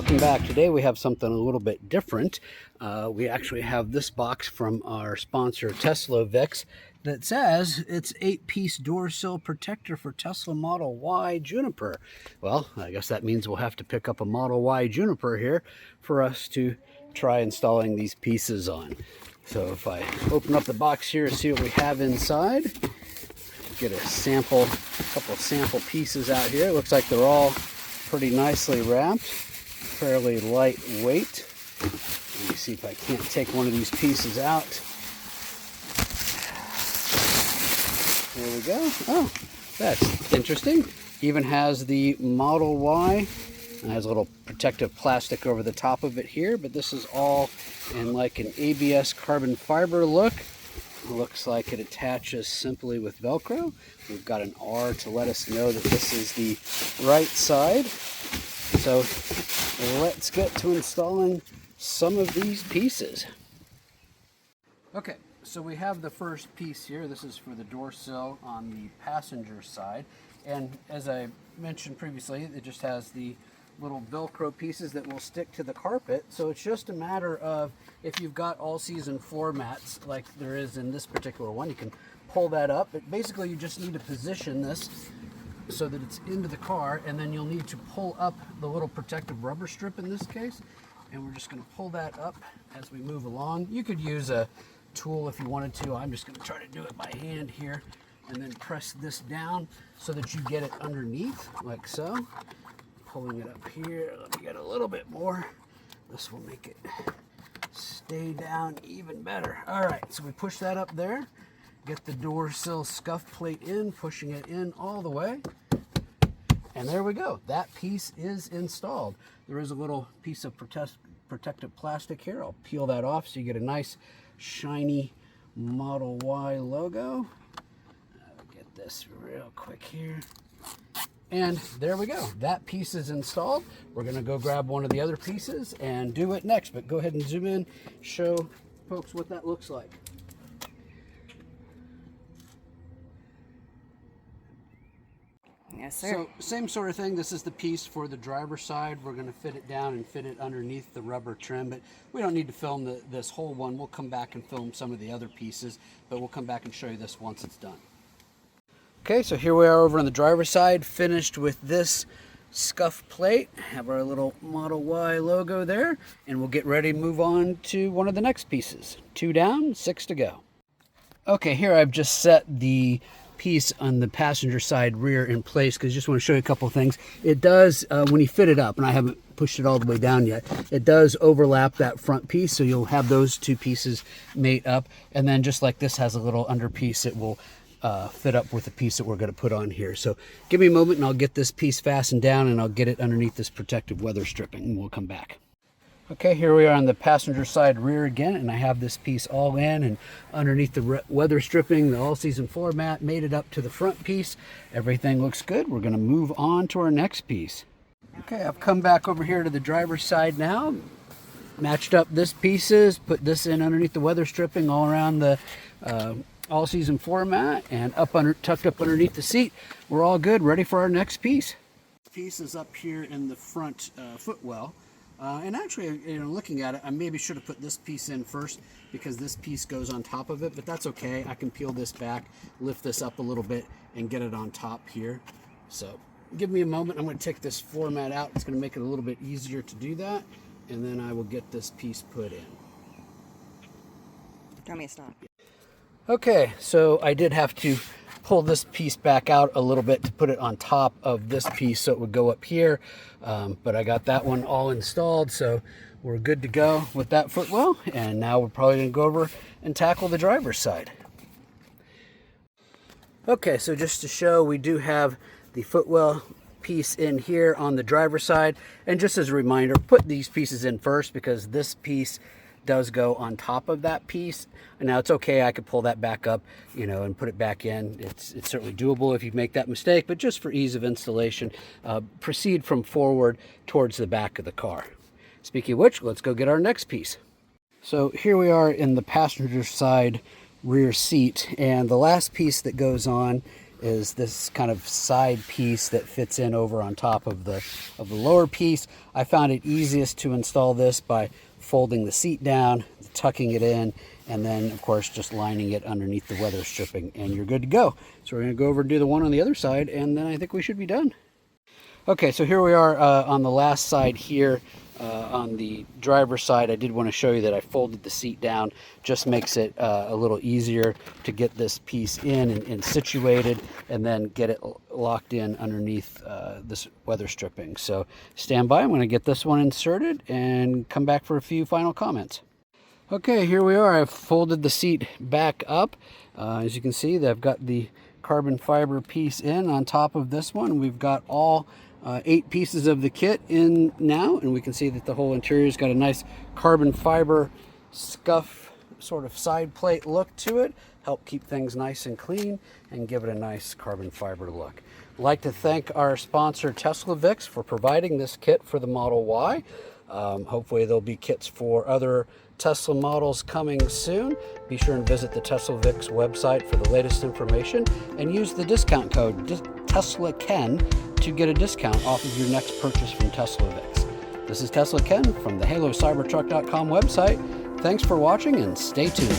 welcome back. Today we have something a little bit different. We actually have this box from our sponsor Teslovix that says it's 8-piece door sill protector for Tesla Model Y Juniper. Well, I guess that means we'll have to pick up a Model Y Juniper here for us to try installing these pieces on. So if I open up the box here and see what we have inside, get a couple of sample pieces out here. It looks like they're all pretty nicely wrapped, fairly lightweight. Let me see if I can't take one of these pieces out. There we go. Oh, that's interesting. Even has the Model Y. It has a little protective plastic over the top of it here, but this is all in like an ABS carbon fiber look. It looks like it attaches simply with Velcro. We've got an R to let us know that this is the right side. So let's get to installing some of these pieces. Okay, so we have the first piece here. This is for the door sill on the passenger side. And as I mentioned previously, it just has the little Velcro pieces that will stick to the carpet. So it's just a matter of, if you've got all-season floor mats like there is in this particular one, you can pull that up. But basically you just need to position this so that it's into the car, and then you'll need to pull up the little protective rubber strip in this case. And we're just going to pull that up as we move along. You could use a tool if you wanted to. I'm just going to try to do it by hand here, and then press this down so that you get it underneath like so. Pulling it up here, let me get a little bit more. This will make it stay down even better. All right, so we push that up there, get the door sill scuff plate in, pushing it in all the way, and there we go. That piece is installed. There is a little piece of protective plastic here. I'll peel that off so you get a nice shiny Model Y logo. I'll get this real quick here. And there we go. That piece is installed. We're going to go grab one of the other pieces and do it next. But go ahead and zoom in, show folks what that looks like. Yes, sir. So same sort of thing. This is the piece for the driver's side. We're going to fit it down and fit it underneath the rubber trim. But we don't need to film this whole one. We'll come back and film some of the other pieces. But we'll come back and show you this once it's done. Okay, so here we are over on the driver's side, finished with this scuff plate. Have our little Model Y logo there, and we'll get ready to move on to one of the next pieces. 2 down, 6 to go. Okay, here I've just set the piece on the passenger side rear in place because I just want to show you a couple of things. It does, when you fit it up, and I haven't pushed it all the way down yet, it does overlap that front piece, so you'll have those two pieces mate up. And then just like this has a little under piece, it will fit up with the piece that we're going to put on here. So give me a moment and I'll get this piece fastened down and I'll get it underneath this protective weather stripping and we'll come back. Okay, here we are on the passenger side rear again, and I have this piece all in and underneath the weather stripping, the all-season floor mat, made it up to the front piece. Everything looks good. We're going to move on to our next piece. Okay, I've come back over here to the driver's side now, matched up this pieces, put this in underneath the weather stripping all around the all-season floor mat, and tucked up underneath the seat. We're all good, ready for our next piece. This piece is up here in the front footwell, and actually, looking at it, I maybe should have put this piece in first because this piece goes on top of it, but that's okay. I can peel this back, lift this up a little bit, and get it on top here. So give me a moment. I'm going to take this floor mat out. It's going to make it a little bit easier to do that, and then I will get this piece put in. Tell me it's not. Okay, so I did have to pull this piece back out a little bit to put it on top of this piece so it would go up here, but I got that one all installed, so we're good to go with that footwell. And now we're probably going to go over and tackle the driver's side. Okay, so just to show, we do have the footwell piece in here on the driver's side, and just as a reminder, put these pieces in first because this piece does go on top of that piece. And now it's okay, I could pull that back up, and put it back in. It's certainly doable if you make that mistake, but just for ease of installation, proceed from forward towards the back of the car. Speaking of which, let's go get our next piece. So here we are in the passenger side rear seat, and the last piece that goes on is this kind of side piece that fits in over on top of the lower piece. I found it easiest to install this by folding the seat down, tucking it in, and then of course just lining it underneath the weather stripping, and you're good to go. So we're going to go over and do the one on the other side, and then I think we should be done. Okay, so here we are on the last side here. On the driver's side, I did want to show you that I folded the seat down. Just makes it a little easier to get this piece in and situated, and then get it locked in underneath this weather stripping. So stand by. I'm going to get this one inserted and come back for a few final comments. Okay, here we are. I've folded the seat back up. As you can see, I've got the carbon fiber piece in on top of this one. We've got all 8 pieces of the kit in now, and we can see that the whole interior's got a nice carbon fiber scuff sort of side plate look to it. Help keep things nice and clean and give it a nice carbon fiber look. I'd like to thank our sponsor Teslovix for providing this kit for the Model Y. Hopefully there'll be kits for other Tesla models coming soon. Be sure and visit the Teslovix website for the latest information and use the discount code TeslaKen to get a discount off of your next purchase from Teslovix. This is Tesla Ken from the HaloCybertruck.com website. Thanks for watching and stay tuned.